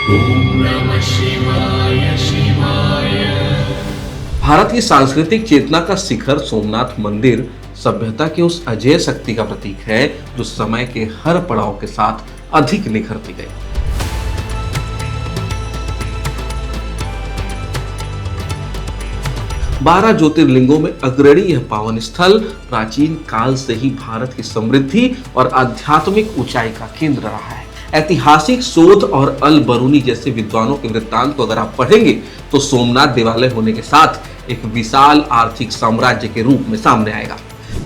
ओम नमः शिवाय शिवाय। भारत की सांस्कृतिक चेतना का शिखर सोमनाथ मंदिर सभ्यता की उस अजेय शक्ति का प्रतीक है जो समय के हर पड़ाव के साथ अधिक निखरती गई। 12 ज्योतिर्लिंगों में अग्रणी यह पावन स्थल प्राचीन काल से ही भारत की समृद्धि और आध्यात्मिक ऊंचाई का केंद्र रहा है। ऐतिहासिक शोध और अल बरूनी जैसे विद्वानों के वृत्तांत को अगर आप पढ़ेंगे तो सोमनाथ देवालय होने के साथ एक विशाल आर्थिक साम्राज्य के रूप में सामने आएगा।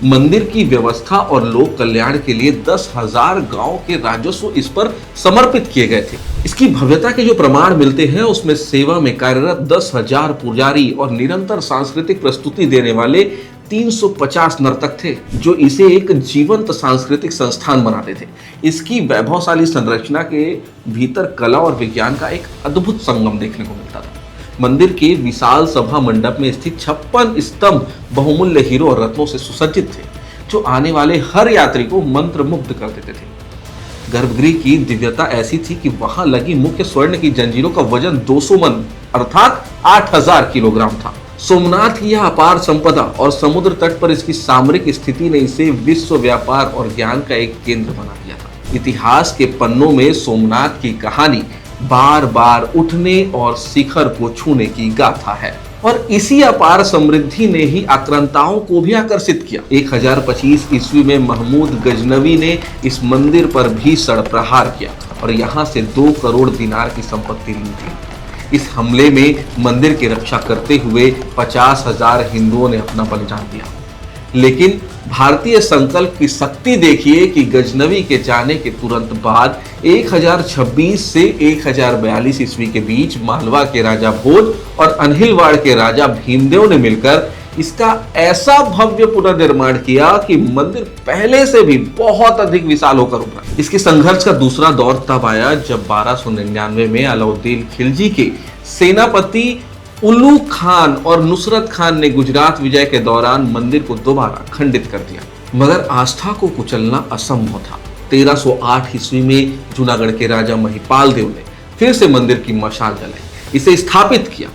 मंदिर की व्यवस्था और लोक कल्याण के लिए 10,000 गांव के राजस्व इस पर समर्पित किए गए थे। इसकी भव्यता के जो प्रमाण मिलते हैं उसमें सेवा में कार्यरत 10,000 पुजारी और निरंतर सांस्कृतिक प्रस्तुति देने वाले 350 नर्तक थे जो इसे एक जीवंत सांस्कृतिक संस्थान बनाते थे। इसकी वैभवशाली संरचना के भीतर कला और विज्ञान का एक अद्भुत संगम देखने को मिलता था। मंदिर के विशाल सभा मंडप में स्थित 56 स्तंभ बहुमूल्य हीरो और रत्नों से सुसज्जित थे जो आने वाले हर यात्री को मंत्रमुग्ध कर देते थे। गर्भगृह की दिव्यता ऐसी थी कि वहां लगी मुख्य स्वर्ण की जंजीरों का वजन 200 मन अर्थात 8,000 किलोग्राम था। सोमनाथ की यह अपार संपदा और समुद्र तट पर इसकी सामरिक स्थिति ने इसे विश्व व्यापार और ज्ञान का एक केंद्र बना दिया था। इतिहास के पन्नों में सोमनाथ की कहानी बार बार उठने और शिखर को छूने की गाथा है और इसी अपार समृद्धि ने ही आक्रांताओं को भी आकर्षित किया। 1025 ईस्वी में महमूद गजनवी ने इस मंदिर पर भीषण प्रहार किया और यहाँ से 2 करोड़ दिनार की संपत्ति लूट ली। इस हमले में मंदिर की रक्षा करते हुए 50,000 हिंदुओं ने अपना बलिदान दिया। लेकिन भारतीय संकल्प की शक्ति देखिए कि गजनवी के जाने के तुरंत बाद 1026 से 1042 ईस्वी के बीच मालवा के राजा भोज और अनहिलवाड़ के राजा भीमदेव ने मिलकर इसका ऐसा भव्य पुनर्निर्माण किया कि मंदिर पहले से भी बहुत अधिक विशाल होकर उभरा। इसके संघर्ष का दूसरा दौर तब आया जब 1299 में अलाउद्दीन खिलजी के सेनापति उल्लू खान और नुसरत खान ने गुजरात विजय के दौरान मंदिर को दोबारा खंडित कर दिया, मगर आस्था को कुचलना असंभव था। 1308 ईस्वी में जूनागढ़ के राजा महिपाल देव ने फिर से मंदिर की मशाल जलाई, इसे स्थापित किया।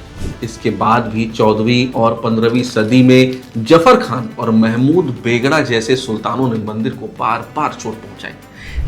इसके बाद भी 14वीं और 15वीं सदी में जफर खान और महमूद बेगड़ा जैसे सुल्तानों ने मंदिर को बार बार चोट पहुंचाई,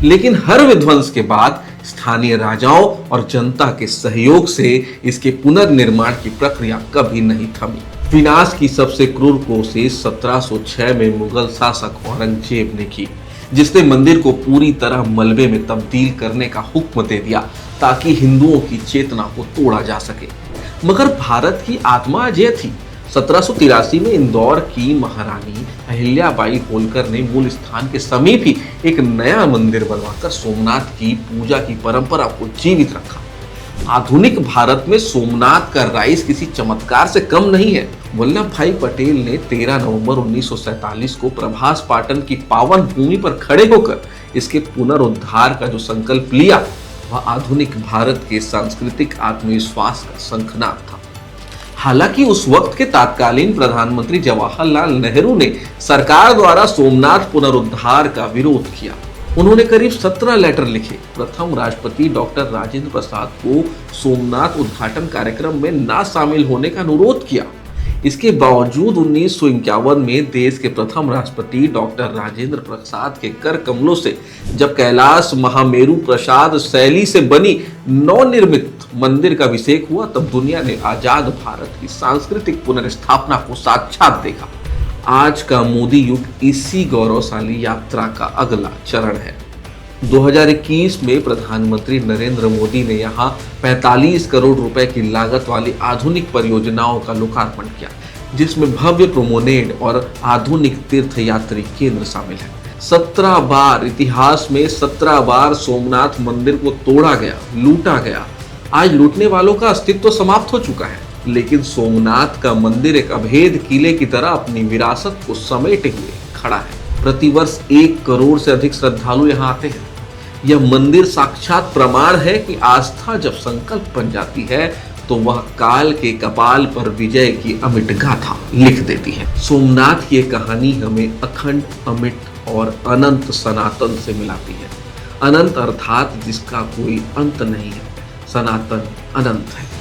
लेकिन हर विध्वंस के बाद स्थानीय राजाओं और जनता के सहयोग से इसके पुनर्निर्माण की प्रक्रिया कभी नहीं थमी। विनाश की सबसे क्रूर कोशिश 1706 में मुगल शासक औरंगजेब ने की, जिसने मंदिर को पूरी तरह मलबे में तब्दील करने का हुक्म दे दिया ताकि हिंदुओं की चेतना को तोड़ा जा सके। मगर भारत की आत्मा अजेय थी। 1783 में इंदौर की महारानी अहिल्याबाई होलकर ने मूल स्थान के समीप ही एक नया मंदिर बनवाकर सोमनाथ की पूजा की परंपरा को जीवित रखा। आधुनिक भारत में सोमनाथ का राइज किसी चमत्कार से कम नहीं है। वल्लभ भाई पटेल ने 13 नवंबर 1947 को प्रभास पाटन की पावन भूमि पर खड़े होकर इसके पुनरुद्धार का जो संकल्प लिया वह आधुनिक भारत के सांस्कृतिक आत्मविश्वास का शंखनाद था। हालांकि उस वक्त के तत्कालीन प्रधानमंत्री जवाहरलाल नेहरू ने सरकार द्वारा सोमनाथ पुनरुद्धार का विरोध किया। उन्होंने करीब 17 लेटर लिखे। प्रथम राष्ट्रपति डॉक्टर राजेंद्र प्रसाद को सोमनाथ उद्घाटन कार्यक्रम में ना शामिल होने का अनुरोध किया। इसके बावजूद 1951 में देश के प्रथम राष्ट्रपति डॉक्टर राजेंद्र प्रसाद के कर कमलों से जब कैलाश महामेरु प्रसाद शैली से बनी नवनिर्मित मंदिर का अभिषेक हुआ तब दुनिया ने आजाद भारत की सांस्कृतिक पुनर्स्थापना को साक्षात देखा। आज का मोदी युग इसी गौरवशाली यात्रा का अगला चरण है। 2021 में प्रधानमंत्री नरेंद्र मोदी ने यहाँ 45 करोड़ रुपए की लागत वाली आधुनिक परियोजनाओं का लोकार्पण किया, जिसमें भव्य प्रोमेनेड और आधुनिक तीर्थयात्री केंद्र शामिल है। 17 बार इतिहास में 17 बार सोमनाथ मंदिर को तोड़ा गया, लूटा गया। आज लूटने वालों का अस्तित्व समाप्त हो चुका है, लेकिन सोमनाथ का मंदिर एक अभेद किले की तरह अपनी विरासत को समेटे हुए खड़ा है। प्रतिवर्ष 1 करोड़ से अधिक श्रद्धालु यहाँ आते हैं। यह मंदिर साक्षात प्रमाण है कि आस्था जब संकल्प बन जाती है तो वह काल के कपाल पर विजय की अमिट गाथा लिख देती है। सोमनाथ की ये कहानी हमें अखंड, अमिट और अनंत सनातन से मिलाती है। अनंत अर्थात जिसका कोई अंत नहीं है, सनातन अनंत है।